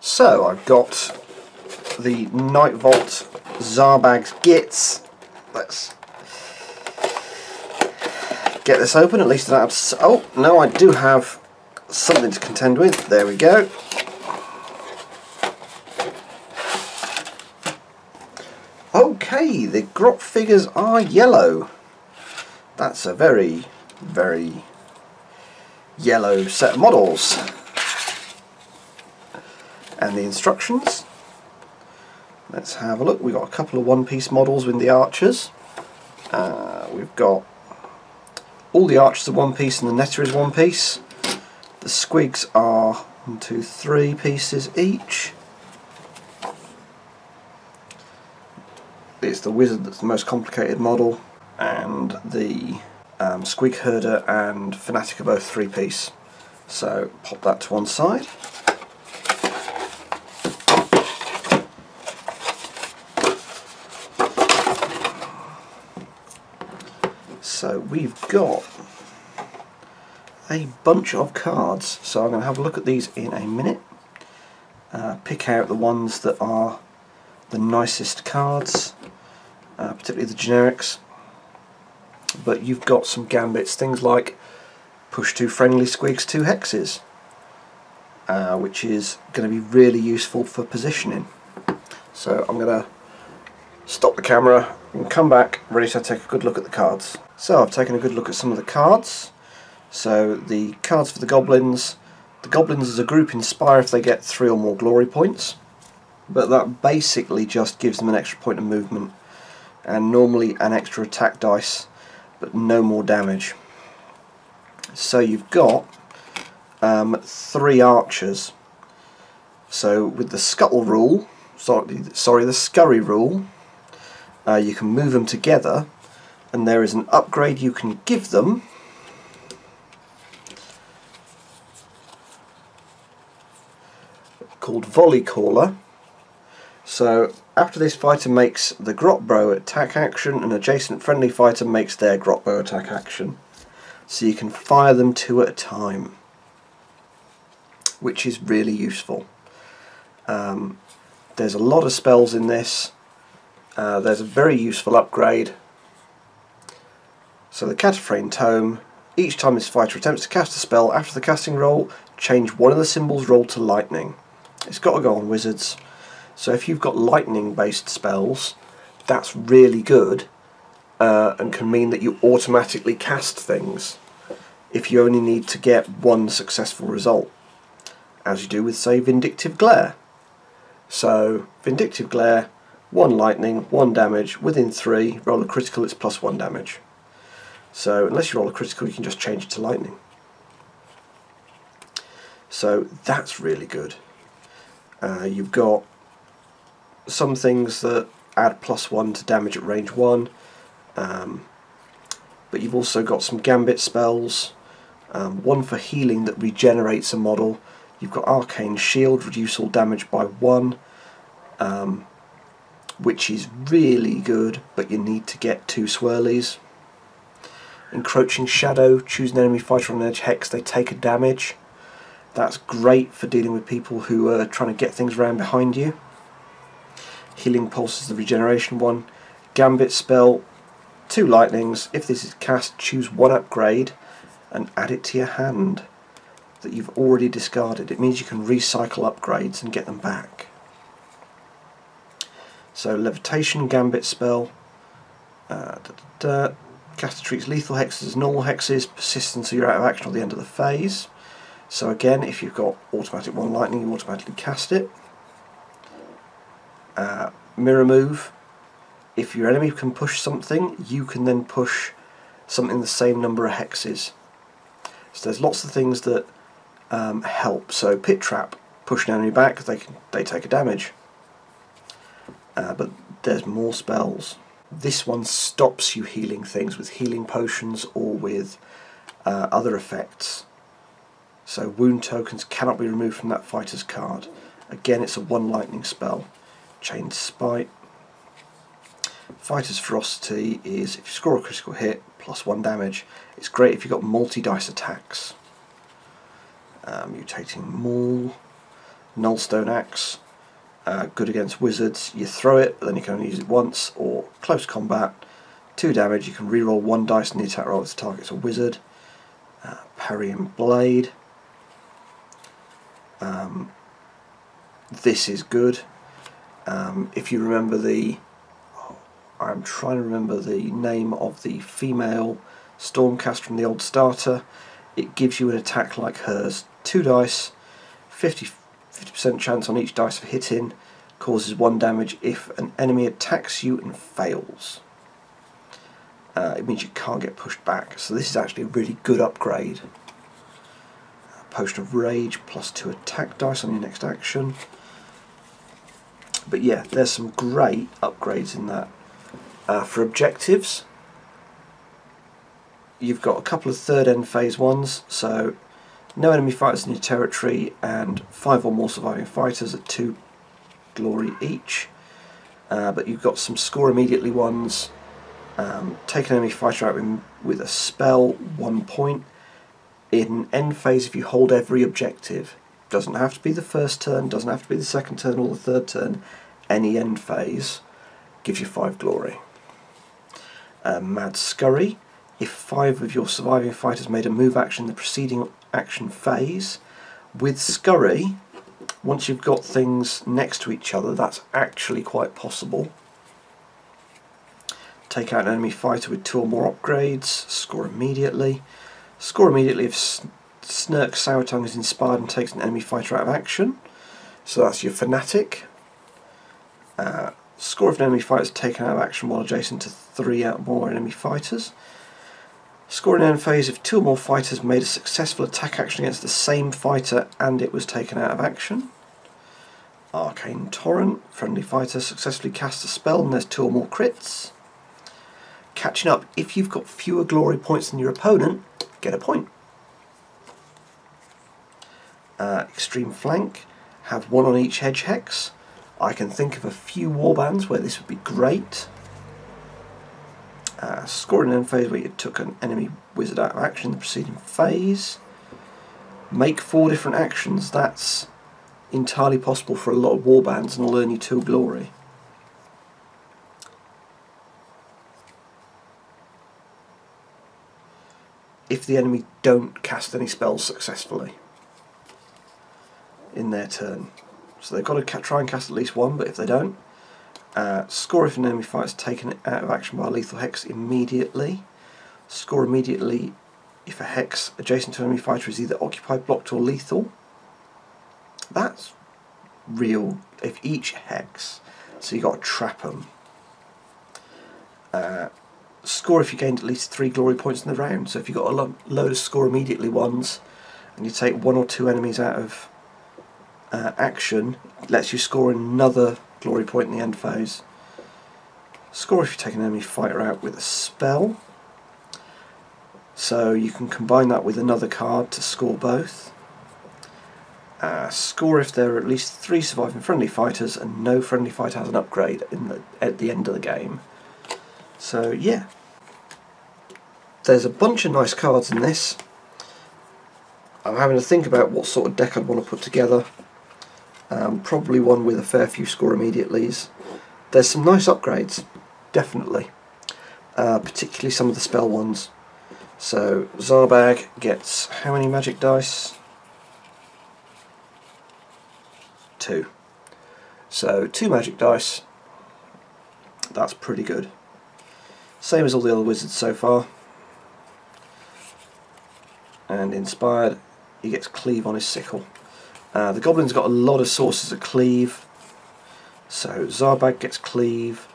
So I've got the Nightvault Zarbags Gitz. Let's get this open. At least I don't have. Oh no, I do have something to contend with. There we go. Okay, the grot figures are yellow. That's a very, very yellow set of models. And the instructions. Let's have a look. We've got a couple of one-piece models with the archers. We've got all the archers are one piece and the netter is one piece. The squigs are 1, 2, 3 pieces each. It's the wizard that's the most complicated model, and the squig herder and fanatic are both 3-piece. So pop that to one side. So we've got a bunch of cards, so I'm going to have a look at these in a minute. Pick out the ones that are the nicest cards, particularly the generics. But you've got some gambits, things like push 2 friendly squigs, 2 hexes, which is going to be really useful for positioning. So I'm going to stop the camera and come back ready to take a good look at the cards. So I've taken a good look at some of the cards. So the cards for the goblins as a group inspire if they get 3 or more glory points, but that basically just gives them an extra point of movement and normally an extra attack dice, but no more damage. So you've got 3 archers. So with the scuttle rule, the scurry rule, you can move them together, and there is an upgrade you can give them called Volley Caller. So after this fighter makes the grot bow attack action, an adjacent friendly fighter makes their grot bow attack action. So you can fire them 2 at a time, which is really useful. There's a lot of spells in this. There's a very useful upgrade. So the Cataphrane Tome, each time this fighter attempts to cast a spell after the casting roll, change one of the symbols rolled to lightning. It's got to go on wizards. So if you've got lightning based spells, that's really good, and can mean that you automatically cast things if you only need to get 1 successful result, as you do with, say, Vindictive Glare. So Vindictive Glare, 1 lightning, 1 damage, within 3, roll a critical, it's +1 damage. So unless you roll a critical, you can just change it to lightning. So that's really good. You've got some things that add +1 to damage at range 1, but you've also got some gambit spells, 1 for healing that regenerates a model. You've got Arcane Shield, reduce all damage by 1, which is really good, but you need to get 2 swirlies. Encroaching Shadow, choose an enemy fighter on an edge hex, they take a damage. That's great for dealing with people who are trying to get things around behind you. Healing Pulse is the regeneration one. Gambit spell, 2 lightnings. If this is cast, choose 1 upgrade and add it to your hand that you've already discarded. It means you can recycle upgrades and get them back. So Levitation, Gambit spell. Caster treats lethal hexes as normal hexes, persist until you're out of action at the end of the phase. So again, if you've got automatic 1 lightning, you automatically cast it. Mirror move. If your enemy can push something, you can then push something the same number of hexes. So there's lots of things that help. So Pit Trap, push an enemy back, they take a damage. But there's more spells. This one stops you healing things with healing potions or with other effects. So wound tokens cannot be removed from that fighter's card. Again, it's a 1 lightning spell. Chained Spite. Fighter's Ferocity is if you score a critical hit, +1 damage. It's great if you've got multi-dice attacks. Mutating Maul. Nullstone Axe, good against wizards. You throw it, but then you can only use it once. Or close combat, 2 damage. You can reroll 1 dice in the attack roll if the target's a wizard. Parry and Blade. This is good. If you remember I'm trying to remember the name of the female Stormcast from the old starter. It gives you an attack like hers. 2 dice, 50% chance on each dice of hitting, causes 1 damage if an enemy attacks you and fails. It means you can't get pushed back, so this is actually a really good upgrade. Potion of Rage, +2 attack dice on your next action. But yeah, there's some great upgrades in that. For objectives, you've got a couple of third end phase ones, so no enemy fighters in your territory and 5 or more surviving fighters at 2 glory each. But you've got some score immediately ones. Take an enemy fighter out with a spell, 1 point. In end phase, if you hold every objective, doesn't have to be the first turn, doesn't have to be the second turn or the third turn, any end phase gives you 5 glory. Mad Scurry, if 5 of your surviving fighters made a move action in the preceding action phase, with Scurry, once you've got things next to each other, that's actually quite possible. Take out an enemy fighter with 2 or more upgrades, score immediately. Score immediately if Snurk Sourtongue is inspired and takes an enemy fighter out of action. So that's your Fanatic. Score if an enemy fighter is taken out of action while adjacent to 3 or more enemy fighters. Score in end phase if 2 or more fighters made a successful attack action against the same fighter and it was taken out of action. Arcane Torrent, friendly fighter successfully casts a spell and there's 2 or more crits. Catching up, if you've got fewer glory points than your opponent, get a point. Extreme Flank, have 1 on each hedge hex. I can think of a few warbands where this would be great. Score in an end phase where you took an enemy wizard out of action in the preceding phase. Make 4 different actions, that's entirely possible for a lot of warbands and will earn you 2 glory. If the enemy don't cast any spells successfully in their turn. So they've got to try and cast at least 1, but if they don't, score if an enemy fighter is taken out of action by a lethal hex immediately. Score immediately if a hex adjacent to an enemy fighter is either occupied, blocked or lethal. That's real, if each hex, so you've got to trap them. Score if you gained at least 3 glory points in the round, so if you've got a load of score immediately ones and you take 1 or 2 enemies out of action, it lets you score another glory point in the end phase. Score if you take an enemy fighter out with a spell, so you can combine that with another card to score both. Score if there are at least 3 surviving friendly fighters and no friendly fighter has an upgrade at the end of the game. So yeah, there's a bunch of nice cards in this. I'm having to think about what sort of deck I'd want to put together. Probably one with a fair few score immediatelys. There's some nice upgrades, definitely. Particularly some of the spell ones. So Zarbag gets how many magic dice? 2. So 2 magic dice. That's pretty good. Same as all the other wizards so far. And inspired, he gets cleave on his sickle. The goblin's got a lot of sources of cleave. So Zarbag gets cleave,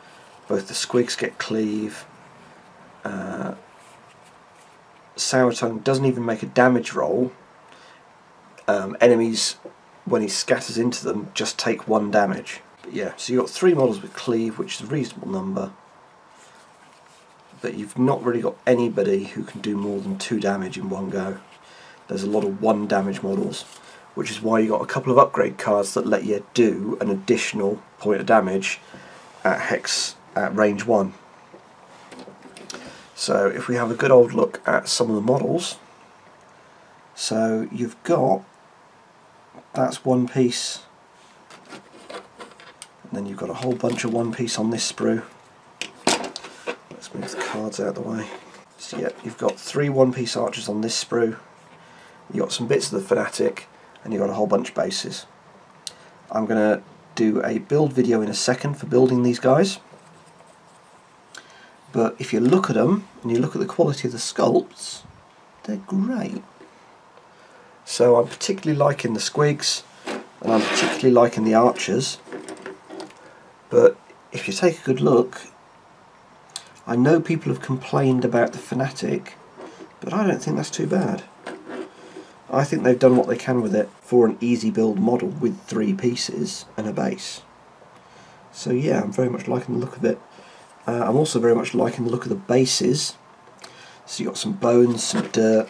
both the squigs get cleave. Sourtongue doesn't even make a damage roll. Enemies, when he scatters into them, just take 1 damage. But yeah, so you've got 3 models with cleave, which is a reasonable number. But you've not really got anybody who can do more than 2 damage in one go. There's a lot of 1 damage models, which is why you got a couple of upgrade cards that let you do an additional point of damage at range 1. So if we have a good old look at some of the models, so you've got, that's 1 piece then you've got a whole bunch of one piece on this sprue. Let's move the cards out of the way. So yeah, you've got 3 one-piece archers on this sprue, you've got some bits of the Fanatic, and you've got a whole bunch of bases. I'm going to do a build video in a second for building these guys, but if you look at them and you look at the quality of the sculpts, they're great. So I'm particularly liking the squigs, and I'm particularly liking the archers, but if you take a good look, I know people have complained about the Fanatic, but I don't think that's too bad. I think they've done what they can with it for an easy build model with 3 pieces and a base. So yeah, I'm very much liking the look of it. I'm also very much liking the look of the bases. So you've got some bones, some dirt.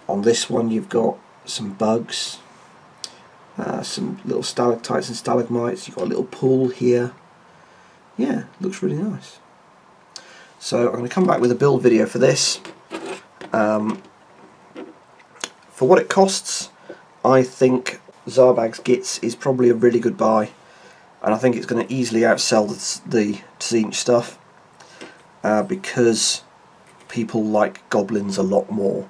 On this one you've got some bugs, some little stalactites and stalagmites. You've got a little pool here. Yeah, looks really nice. So I'm going to come back with a build video for this. For what it costs, I think Zarbags Gitz is probably a really good buy, and I think it's going to easily outsell the Tzeentch stuff, because people like goblins a lot more,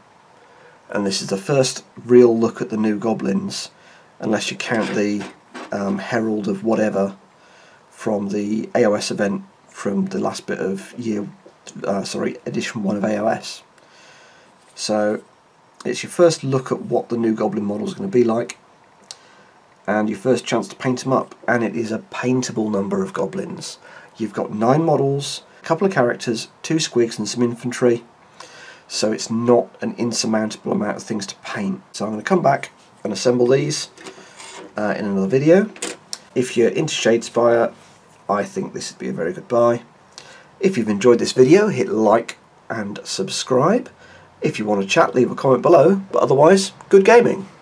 and this is the first real look at the new goblins, unless you count the Herald of whatever from the AOS event from the last bit of edition 1 of AOS. So it's your first look at what the new goblin model is going to be like, and your first chance to paint them up, and it is a paintable number of goblins. You've got 9 models, a couple of characters, 2 squigs and some infantry, so it's not an insurmountable amount of things to paint. So I'm going to come back and assemble these in another video. If you're into Shadespire, I think this would be a very good buy. If you've enjoyed this video, hit like and subscribe. If you want to chat, leave a comment below, but otherwise, good gaming!